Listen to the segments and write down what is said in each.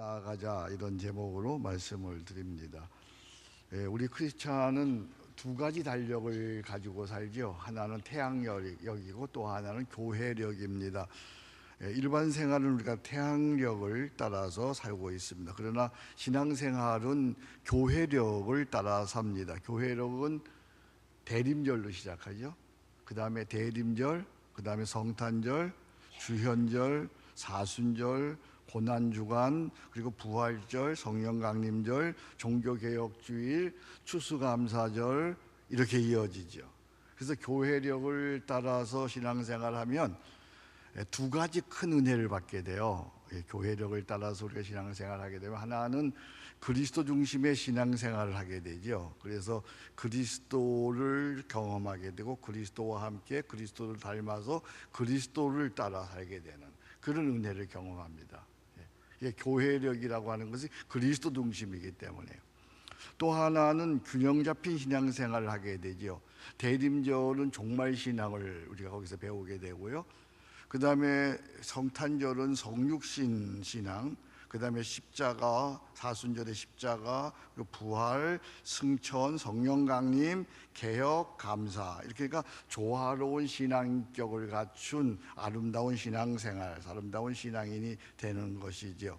나아가자, 이런 제목으로 말씀을 드립니다. 우리 크리스찬은 두 가지 달력을 가지고 살죠. 하나는 태양력이고 또 하나는 교회력입니다. 일반 생활은 우리가 태양력을 따라서 살고 있습니다. 그러나 신앙생활은 교회력을 따라 삽니다. 교회력은 대림절로 시작하죠. 그 다음에 대림절, 그 다음에 성탄절, 주현절, 사순절, 고난주간, 그리고 부활절, 성령강림절, 종교개혁주일, 추수감사절, 이렇게 이어지죠. 그래서 교회력을 따라서 신앙생활하면 두 가지 큰 은혜를 받게 돼요. 교회력을 따라서 우리가 신앙생활을 하게 되면 하나는 그리스도 중심의 신앙생활을 하게 되죠. 그래서 그리스도를 경험하게 되고 그리스도와 함께 그리스도를 닮아서 그리스도를 따라 살게 되는 그런 은혜를 경험합니다. 교회력이라고 하는 것이 그리스도 중심이기 때문에요. 또 하나는 균형 잡힌 신앙생활을 하게 되죠. 대림절은 종말신앙을 우리가 거기서 배우게 되고요. 그 다음에 성탄절은 성육신 신앙, 그 다음에 십자가, 사순절의 십자가, 그리고 부활, 승천, 성령강림, 개혁, 감사, 이렇게 그러니까 조화로운 신앙격을 갖춘 아름다운 신앙생활, 아름다운 신앙인이 되는 것이죠.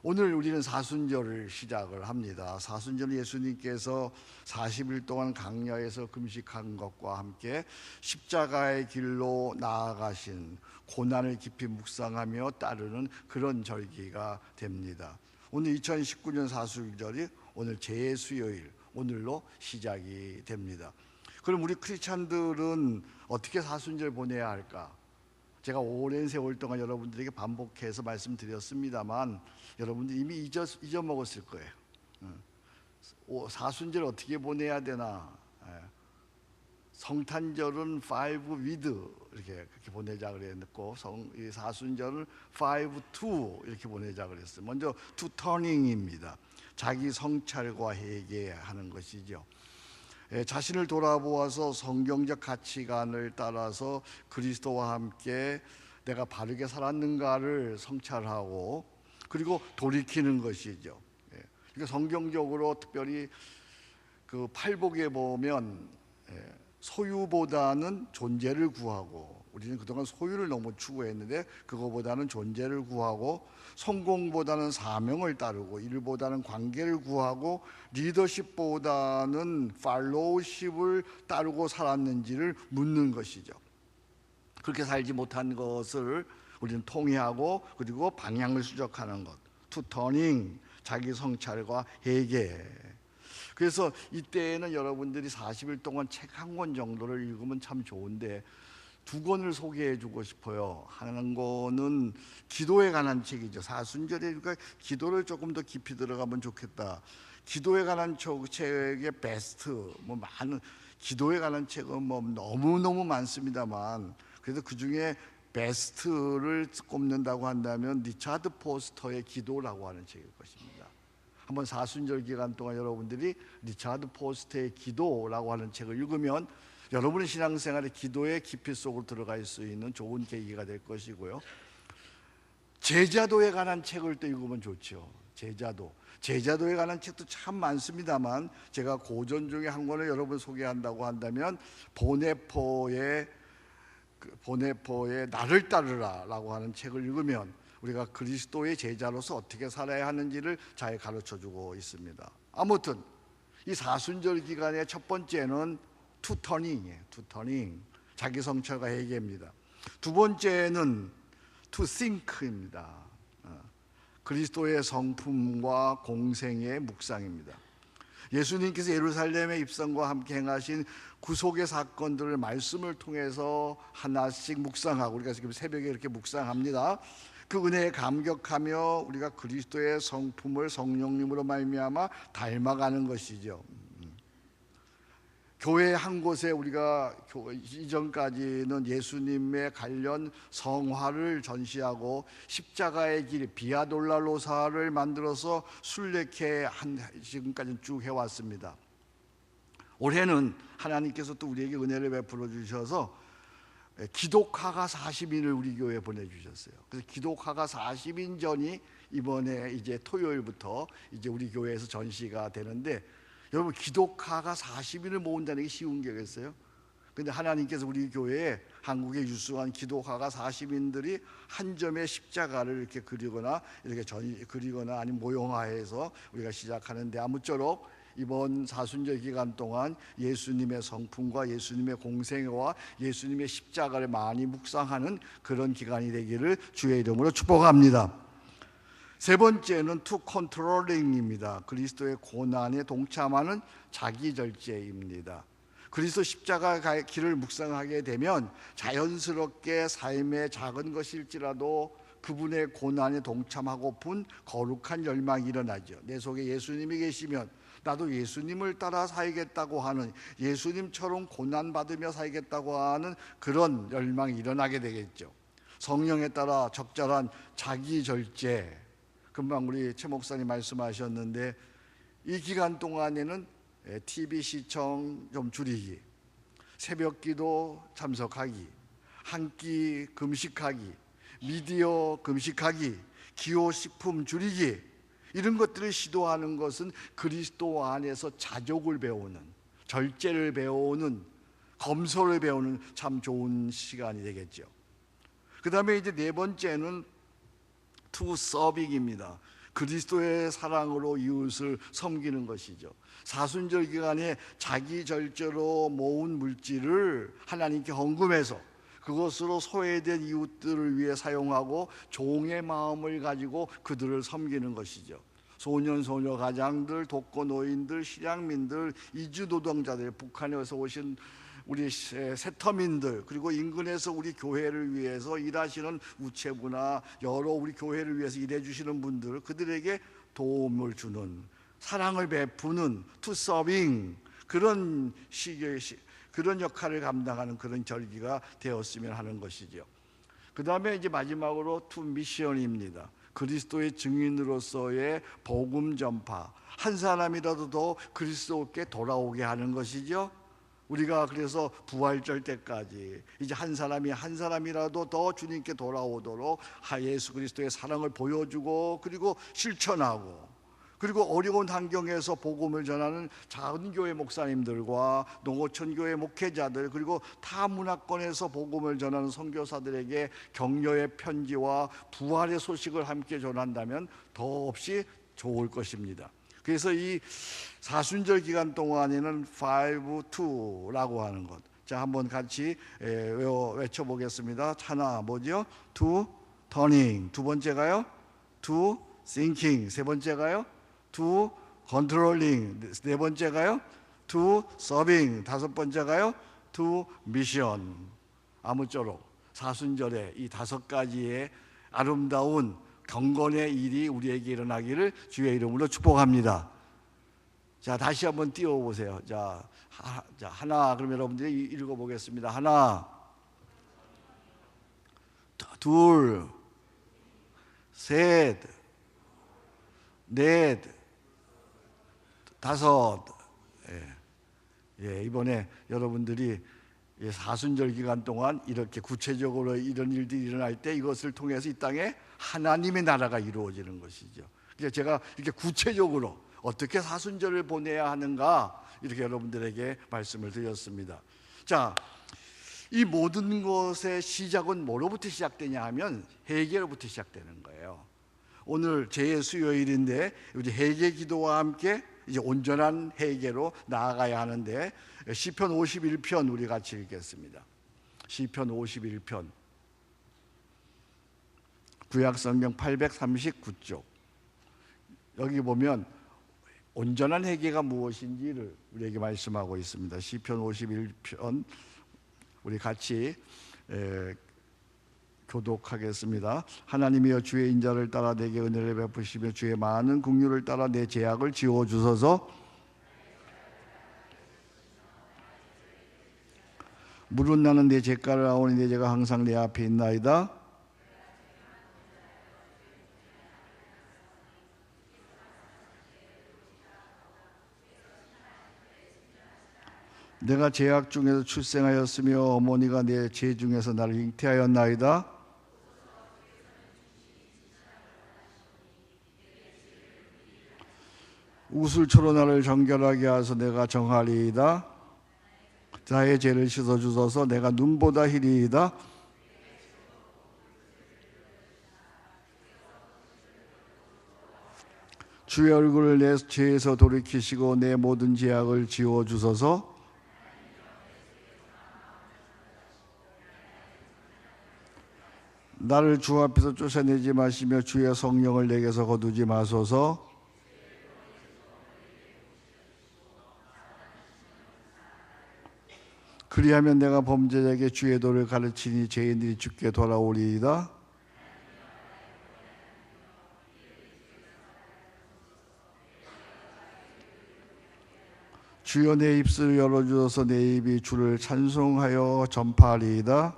오늘 우리는 사순절을 시작을 합니다. 사순절은 예수님께서 40일 동안 강야에서 금식한 것과 함께 십자가의 길로 나아가신 고난을 깊이 묵상하며 따르는 그런 절기가 됩니다. 오늘 2019년 사순절이 오늘 재수요일, 오늘로 시작이 됩니다. 그럼 우리 크리스찬들은 어떻게 사순절 보내야 할까? 제가 오랜 세월 동안 여러분들에게 반복해서 말씀드렸습니다만 여러분들 이미 잊어먹었을 거예요. 사순절 어떻게 보내야 되나? 성탄절은 5 with 그렇게 보내자 그랬고 사순절은 5 to 이렇게 보내자 그랬어요. 먼저 to turning입니다. 자기 성찰과 회개하는 것이죠. 자신을 돌아보아서 성경적 가치관을 따라서 그리스도와 함께 내가 바르게 살았는가를 성찰하고 그리고 돌이키는 것이죠. 그러니까 성경적으로 특별히 그 팔복에 보면 소유보다는 존재를 구하고, 우리는 그동안 소유를 너무 추구했는데 그거보다는 존재를 구하고, 성공보다는 사명을 따르고, 일보다는 관계를 구하고, 리더십보다는 팔로우십을 따르고 살았는지를 묻는 것이죠. 그렇게 살지 못한 것을 우리는 통회하고 그리고 방향을 수정하는 것, 투 터닝, 자기 성찰과 회개. 그래서 이때에는 여러분들이 40일 동안 책 한 권 정도를 읽으면 참 좋은데 두 권을 소개해 주고 싶어요. 한 권은 기도에 관한 책이죠. 사순절에 그러니까 기도를 조금 더 깊이 들어가면 좋겠다. 기도에 관한 책의 베스트, 많은 기도에 관한 책은 너무너무 많습니다만 그래도 그 중에 베스트를 꼽는다고 한다면 리차드 포스터의 기도라고 하는 책일 것입니다. 한번 사순절 기간 동안 여러분들이 리차드 포스터의 기도라고 하는 책을 읽으면 여러분의 신앙생활의 기도의 깊이 속으로 들어갈 수 있는 좋은 계기가 될 것이고요. 제자도에 관한 책을 또 읽으면 좋죠. 제자도에 관한 책도 참 많습니다만 제가 고전 중에 한 권을 여러분 소개한다고 한다면 보네포의 나를 따르라라고 하는 책을 읽으면 우리가 그리스도의 제자로서 어떻게 살아야 하는지를 잘 가르쳐주고 있습니다. 아무튼 이 사순절 기간의 첫 번째는 투 터닝이에요. 투 터닝, 자기 성찰과 회개입니다. 두 번째는 투 싱크입니다. 그리스도의 성품과 공생의 묵상입니다. 예수님께서 예루살렘의 입성과 함께 행하신 구속의 사건들을 말씀을 통해서 하나씩 묵상하고, 우리가 지금 새벽에 이렇게 묵상합니다. 그 은혜에 감격하며 우리가 그리스도의 성품을 성령님으로 말미암아 닮아가는 것이죠. 교회 한 곳에 우리가 이전까지는 예수님의 관련 성화를 전시하고 십자가의 길 비아 돌로로사를 만들어서 순례케 지금까지 쭉 해왔습니다. 올해는 하나님께서 또 우리에게 은혜를 베풀어 주셔서 기독화가 40인을 우리 교회에 보내주셨어요. 그래서 기독화가 40인 전이 이번에 이제 토요일부터 이제 우리 교회에서 전시가 되는데, 여러분 기독가가 40인을 모은다는 게 쉬운 게겠어요? 근데 하나님께서 우리 교회에 한국의 유수한 기독가가 40인들이 한 점의 십자가를 이렇게 그리거나 그리거나 아니면 모형화해서 우리가 시작하는데, 아무쪼록 이번 사순절 기간 동안 예수님의 성품과 예수님의 공생애와 예수님의 십자가를 많이 묵상하는 그런 기간이 되기를 주의 이름으로 축복합니다. 세 번째는 to controlling입니다. 그리스도의 고난에 동참하는 자기 절제입니다. 그리스도 십자가 길을 묵상하게 되면 자연스럽게 삶의 작은 것일지라도 그분의 고난에 동참하고픈 거룩한 열망이 일어나죠. 내 속에 예수님이 계시면 나도 예수님을 따라 살겠다고 하는, 예수님처럼 고난받으며 살겠다고 하는 그런 열망이 일어나게 되겠죠. 성령에 따라 적절한 자기 절제, 금방 우리 최 목사님 말씀하셨는데, 이 기간 동안에는 TV 시청 좀 줄이기, 새벽 기도 참석하기, 한 끼 금식하기, 미디어 금식하기, 기호식품 줄이기, 이런 것들을 시도하는 것은 그리스도 안에서 자족을 배우는, 절제를 배우는, 검소를 배우는 참 좋은 시간이 되겠죠. 그 다음에 이제 네 번째는 to serving입니다. 그리스도의 사랑으로 이웃을 섬기는 것이죠. 사순절 기간에 자기 절제로 모은 물질을 하나님께 헌금해서 그것으로 소외된 이웃들을 위해 사용하고 종의 마음을 가지고 그들을 섬기는 것이죠. 소년 소녀 가장들, 독거노인들, 실향민들, 이주노동자들, 북한에서 오신 우리 세터민들, 그리고 인근에서 우리 교회를 위해서 일하시는 우체부나 여러 우리 교회를 위해서 일해 주시는 분들, 그들에게 도움을 주는, 사랑을 베푸는 to serving, 그런 그런 역할을 감당하는 그런 절기가 되었으면 하는 것이죠. 그 다음에 이제 마지막으로 to mission입니다. 그리스도의 증인으로서의 복음 전파, 한 사람이라도 더 그리스도께 돌아오게 하는 것이죠. 우리가 그래서 부활절 때까지 이제 한 사람이라도 더 주님께 돌아오도록 예수 그리스도의 사랑을 보여주고, 그리고 실천하고, 그리고 어려운 환경에서 복음을 전하는 작은 교회 목사님들과 농어촌 교회 목회자들, 그리고 타 문화권에서 복음을 전하는 선교사들에게 격려의 편지와 부활의 소식을 함께 전한다면 더없이 좋을 것입니다. 그래서 이 사순절 기간 동안에는 5-2라고 하는 것, 자 한번 같이 외쳐보겠습니다. 하나 뭐죠? to turning. 두 번째가요? to thinking. 세 번째가요? to controlling. 네 번째가요? to serving. 다섯 번째가요? to mission. 아무쪼록 사순절에 이 다섯 가지의 아름다운 경건의 일이 우리에게 일어나기를 주의 이름으로 축복합니다. 자, 다시 한번 띄워보세요. 자, 하나, 그럼 여러분들이 읽어보겠습니다. 하나, 둘, 셋, 넷, 다섯. 이번에 여러분들이 사순절 기간 동안 이렇게 구체적으로 이런 일들이 일어날 때 이것을 통해서 이 땅에 하나님의 나라가 이루어지는 것이죠. 그래서 제가 이렇게 구체적으로 어떻게 사순절을 보내야 하는가, 이렇게 여러분들에게 말씀을 드렸습니다. 자, 이 모든 것의 시작은 뭐로부터 시작되냐 하면 회개로부터 시작되는 거예요. 오늘 제 수요일인데 우리 회개 기도와 함께 이제 온전한 회개로 나아가야 하는데, 시편 51편 우리 같이 읽겠습니다. 시편 51편 구약성경 839쪽. 여기 보면 온전한 회개가 무엇인지를 우리에게 말씀하고 있습니다. 시편 51편 우리 같이 교독하겠습니다. 하나님이여 주의 인자를 따라 내게 은혜를 베푸시며 주의 많은 긍휼을 따라 내 죄악을 지워주소서. 물은 나는 내 죄가를 아오니 내 죄가 항상 내 앞에 있나이다. 내가 죄악 중에서 출생하였으며 어머니가 내 죄 중에서 나를 잉태하였나이다. 우슬초로 나를 정결하게 하소 내가 정하리이다. 나의 죄를 씻어 주소서 내가 눈보다 희리이다. 주의 얼굴을 내 죄에서 돌이키시고 내 모든 죄악을 지워 주소서. 나를 주 앞에서 쫓아내지 마시며 주의 성령을 내게서 거두지 마소서. 그리하면 내가 범죄자에게 주의 도를 가르치니 죄인들이 주께 돌아오리이다. 주여 내 입술을 열어주셔서 내 입이 주를 찬송하여 전파하리이다.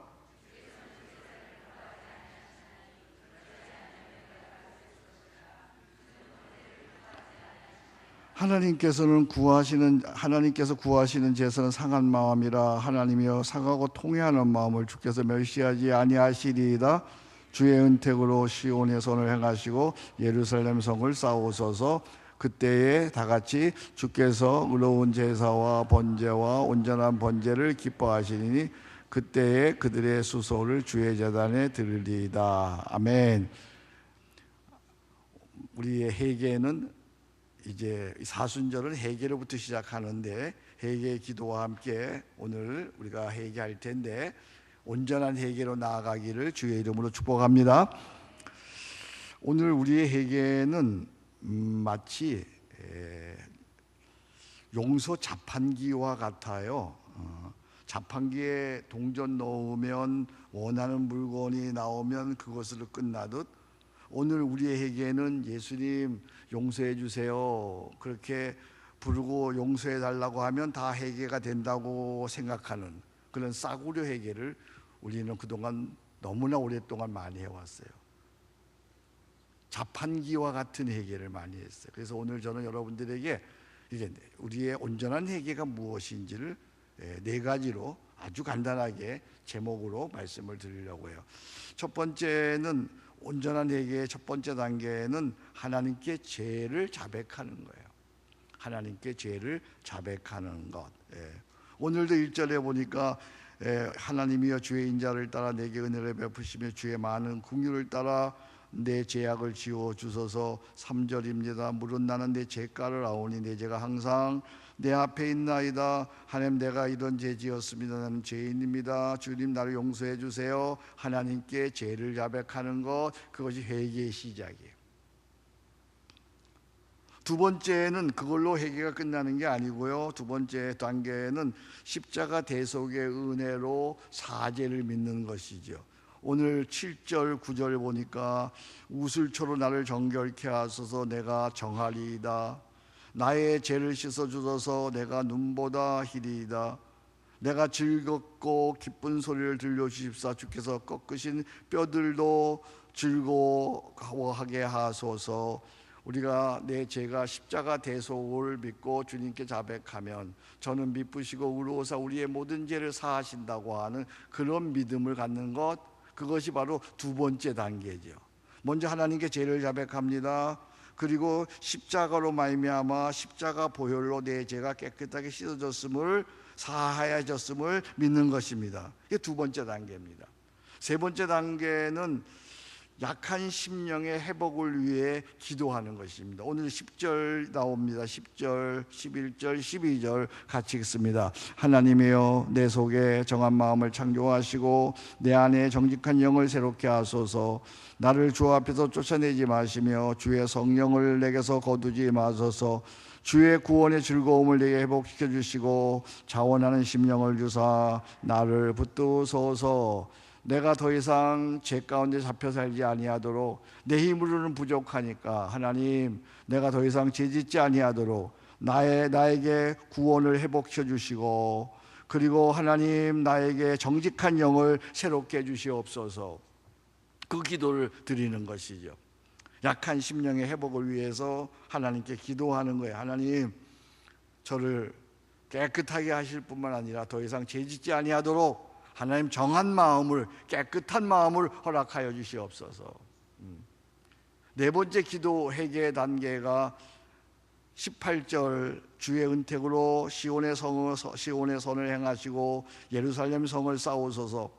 하나님께서 구하시는 제사는 상한 마음이라. 하나님이여 상하고 통회하는 마음을 주께서 멸시하지 아니하시리이다. 주의 은택으로 시온의 손을 행하시고 예루살렘 성을 쌓으소서. 그때에 다같이 주께서 의로운 제사와 번제와 온전한 번제를 기뻐하시리니 그때에 그들의 수소를 주의 제단에 드리리이다. 아멘. 우리의 회개는 이제 사순절은 회개로부터 시작하는데 회개의 기도와 함께 오늘 우리가 회개할 텐데 온전한 회개로 나아가기를 주의 이름으로 축복합니다. 오늘 우리의 회개는 마치 용서 자판기와 같아요. 자판기에 동전 넣으면 원하는 물건이 나오면 그것으로 끝나듯 오늘 우리의 회개는 예수님 용서해 주세요 그렇게 부르고 용서해 달라고 하면 다 회개가 된다고 생각하는 그런 싸구려 회개를 우리는 그동안 너무나 오랫동안 많이 해왔어요. 자판기와 같은 회개를 많이 했어요. 그래서 오늘 저는 여러분들에게 이게 우리의 온전한 회개가 무엇인지를 네 가지로 아주 간단하게 제목으로 말씀을 드리려고 해요. 첫 번째는 온전한 회개의 첫 번째 단계는 하나님께 죄를 자백하는 거예요. 하나님께 죄를 자백하는 것. 오늘도 1절에 보니까 하나님이여 주의 인자를 따라 내게 은혜를 베푸시며 주의 많은 긍휼을 따라 내 죄악을 지워 주소서. 3절입니다. 무릇 나는 내 죄가를 아오니 내 죄가 항상 내 앞에 있나이다. 하나님 내가 이런 죄 지었습니다. 나는 죄인입니다. 주님 나를 용서해 주세요. 하나님께 죄를 자백하는 것, 그것이 회개의 시작이에요. 두 번째는 그걸로 회개가 끝나는 게 아니고요. 두 번째 단계는 십자가 대속의 은혜로 사죄를 믿는 것이죠. 오늘 7절 9절 보니까 우슬초로 나를 정결케 하소서 내가 정하리이다. 나의 죄를 씻어주소서 내가 눈보다 희리이다. 내가 즐겁고 기쁜 소리를 들려주십사. 주께서 꺾으신 뼈들도 즐거워하게 하소서. 우리가 내 죄가 십자가 대속을 믿고 주님께 자백하면 저는 미쁘시고 의로우사 우리의 모든 죄를 사하신다고 하는 그런 믿음을 갖는 것, 그것이 바로 두 번째 단계죠. 먼저 하나님께 죄를 자백합니다. 그리고 십자가로 말미암아 십자가 보혈로 내 죄가 깨끗하게 씻어졌음을, 사하여졌음을 믿는 것입니다. 이게 두 번째 단계입니다. 세 번째 단계는 약한 심령의 회복을 위해 기도하는 것입니다. 오늘 10절 나옵니다. 10절, 11절, 12절 같이 읽습니다. 하나님이여 내 속에 정한 마음을 창조하시고 내 안에 정직한 영을 새롭게 하소서. 나를 주 앞에서 쫓아내지 마시며 주의 성령을 내게서 거두지 마소서. 주의 구원의 즐거움을 내게 회복시켜 주시고 자원하는 심령을 주사 나를 붙드소서. 내가 더 이상 죄 가운데 잡혀 살지 아니하도록, 내 힘으로는 부족하니까 하나님 내가 더 이상 죄짓지 아니하도록 나에게 구원을 회복시켜 주시고, 그리고 하나님 나에게 정직한 영을 새롭게 해주시옵소서. 그 기도를 드리는 것이죠. 약한 심령의 회복을 위해서 하나님께 기도하는 거예요. 하나님 저를 깨끗하게 하실 뿐만 아니라 더 이상 죄짓지 아니하도록 하나님 정한 마음을, 깨끗한 마음을 허락하여 주시옵소서. 네 번째 기도 회개 단계가 18절 주의 은택으로 시온의 선을 행하시고 예루살렘 성을 쌓으소서.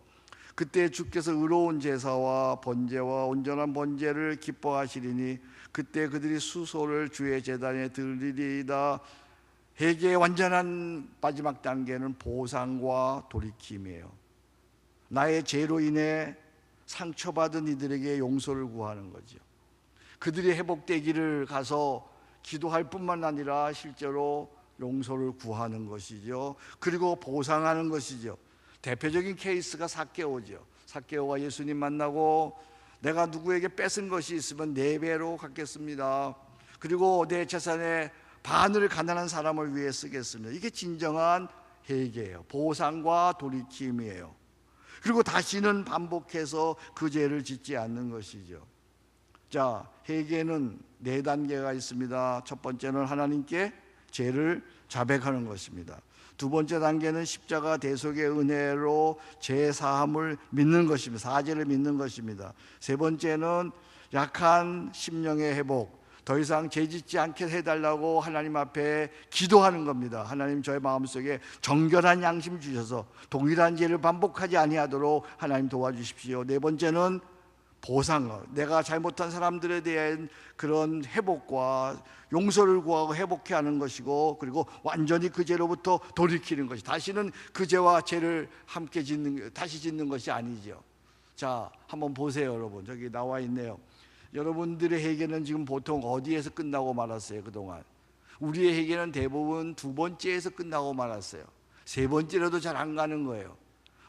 그때 주께서 의로운 제사와 번제와 온전한 번제를 기뻐하시리니 그때 그들이 수소를 주의 제단에 들리리이다. 회개의 완전한 마지막 단계는 보상과 돌이킴이에요. 나의 죄로 인해 상처받은 이들에게 용서를 구하는 거죠. 그들이 회복되기를 가서 기도할 뿐만 아니라 실제로 용서를 구하는 것이죠. 그리고 보상하는 것이죠. 대표적인 케이스가 삭개오죠. 삭개오가 예수님 만나고 내가 누구에게 뺏은 것이 있으면 4배로 갚겠습니다. 그리고 내 재산의 반을 가난한 사람을 위해 쓰겠습니다. 이게 진정한 회개예요. 보상과 돌이킴이에요. 그리고 다시는 반복해서 그 죄를 짓지 않는 것이죠. 자, 회개는 4단계가 있습니다. 첫 번째는 하나님께 죄를 자백하는 것입니다. 두 번째 단계는 십자가 대속의 은혜로 죄 사함을 믿는 것입니다. 사죄를 믿는 것입니다. 세 번째는 약한 심령의 회복, 더 이상 죄 짓지 않게 해달라고 하나님 앞에 기도하는 겁니다. 하나님, 저의 마음속에 정결한 양심 주셔서 동일한 죄를 반복하지 아니하도록 하나님 도와주십시오. 네 번째는 보상, 내가 잘못한 사람들에 대한 그런 회복과 용서를 구하고 회복해 하는 것이고, 그리고 완전히 그 죄로부터 돌이키는 것이, 다시는 그 죄와 죄를 함께 다시 짓는 것이 아니죠. 자, 한번 보세요. 여러분, 저기 나와 있네요. 여러분들의 회개는 지금 보통 어디에서 끝나고 말았어요? 그동안 우리의 회개는 대부분 2번째에서 끝나고 말았어요. 3번째라도 잘 안 가는 거예요.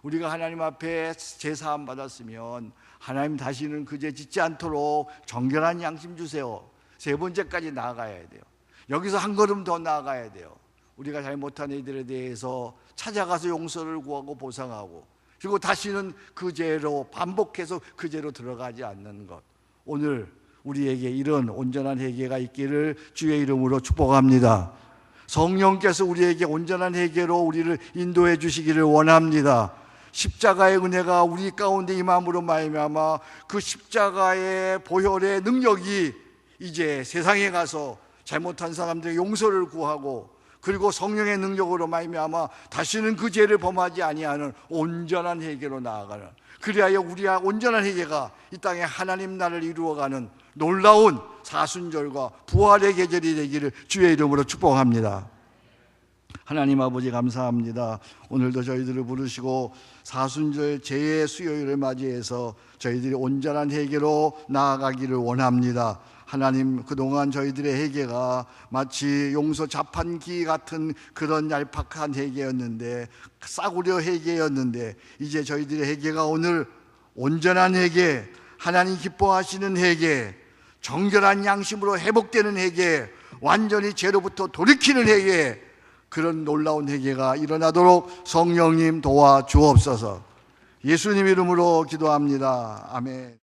우리가 하나님 앞에 죄 사함 받았으면 하나님 다시는 그 죄 짓지 않도록 정결한 양심 주세요. 3번째까지 나아가야 돼요. 여기서 한 걸음 더 나아가야 돼요. 우리가 잘못한 이들에 대해서 찾아가서 용서를 구하고 보상하고, 그리고 다시는 그 죄로 반복해서 그 죄로 들어가지 않는 것. 오늘 우리에게 이런 온전한 회개가 있기를 주의 이름으로 축복합니다. 성령께서 우리에게 온전한 회개로 우리를 인도해 주시기를 원합니다. 십자가의 은혜가 우리 가운데 임함으로 말미암아 그 십자가의 보혈의 능력이 이제 세상에 가서 잘못한 사람들의 용서를 구하고, 그리고 성령의 능력으로 말미암아 다시는 그 죄를 범하지 아니하는 온전한 회개로 나아가는, 그리하여 우리가 온전한 회개가 이 땅에 하나님 나라를 이루어가는 놀라운 사순절과 부활의 계절이 되기를 주의 이름으로 축복합니다. 하나님 아버지, 감사합니다. 오늘도 저희들을 부르시고 사순절 제의 수요일을 맞이해서 저희들이 온전한 회개로 나아가기를 원합니다. 하나님, 그동안 저희들의 회개가 마치 용서 자판기 같은 그런 얄팍한 회개였는데, 싸구려 회개였는데, 이제 저희들의 회개가 오늘 온전한 회개, 하나님 기뻐하시는 회개, 정결한 양심으로 회복되는 회개, 완전히 죄로부터 돌이키는 회개, 그런 놀라운 회개가 일어나도록 성령님 도와주옵소서. 예수님 이름으로 기도합니다. 아멘.